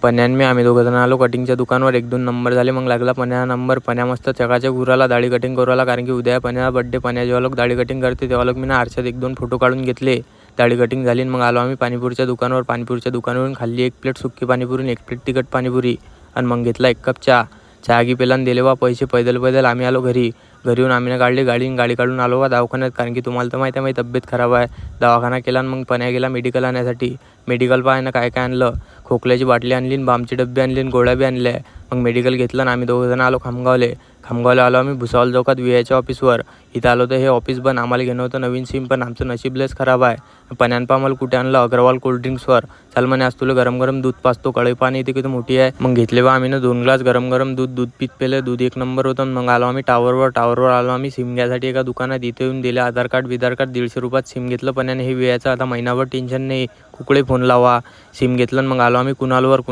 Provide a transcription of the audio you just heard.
पण्यान मी आम्ही दोघं जण आलो कटिंगच्या दुकानावर. 1-2 नंबर झाले. मग लागला पण्या नंबर. पण्या मस्त चकाचक उराला दाढी कटिंग करू आला, कारण की उद्या पण्याचा बड्डे. पण्या जेव्हा लोक दाढी कटिंग करते तेव्हा लोक मी ना आरशात 1-2 फोटो काढून घेतले. दाढी कटिंग झाली. मग आलो आम्ही पाणीपुरीच्या दुकानावर. पाणीपुरीच्या दुकानावरून खाल्ली 1 प्लेट सुक्की पाणीपुरी, 1 प्लेट तिखट पाणीपुरी आणि मग घेतला 1 कप चहा. चहा की पेला दिले बा पैसे. पैदल आम्ही आलो घरी. घरी येऊन आम्ही काढली गाडी काढून आलो बा दवाखान्यात, कारण की तुम्हाला तर माहिती आहे माझी तब्येत खराब आहे. दवाखाना केला आणि मग पण्या गेला मेडिकल आणण्यासाठी. मेडिकल पाहायनं काय काय आणलं. खोकल्याची बाटली आणली, बामचे डब्बे आणले आणि गोळ्या बी आणल्या. मग मेडिकल घेतलं आणि आम्ही दोघं जण आलो खामगावला आलो आम्ही भुसावळ चौकात VIच्या ऑफिसवर. इथं आलो तर हे ऑफिस बंद. आम्हाला घेणं होतं नवीन सिम, पण आमचं नशीब लयच खराब आहे. पण्यान आम्हाला कुठे आणलं, अग्रवाल कोल्ड्रिंक्सवर. चल म्हणे आज तुला गरम गरम दूध पाचतो. कढई पाणी इथे किती मोठी आहे. मग घेतले बा आम्ही ना 2 ग्लास गरम गरम दूध पीत पेलं. दूध 1 नंबर होतं. मग आलो आम्ही टावरवर आलो आम्ही सिम घ्यायसाठी एका दुकानात. इथे येऊन दिले आधार कार्ड 150 रुपयात सिम घेतलं पण्याने हे VIचं. आता महिनाभर टेन्शन नाही. कुकडे फोन लावा. सिम घेतलं. मग आलो आम्ही कुणालवर.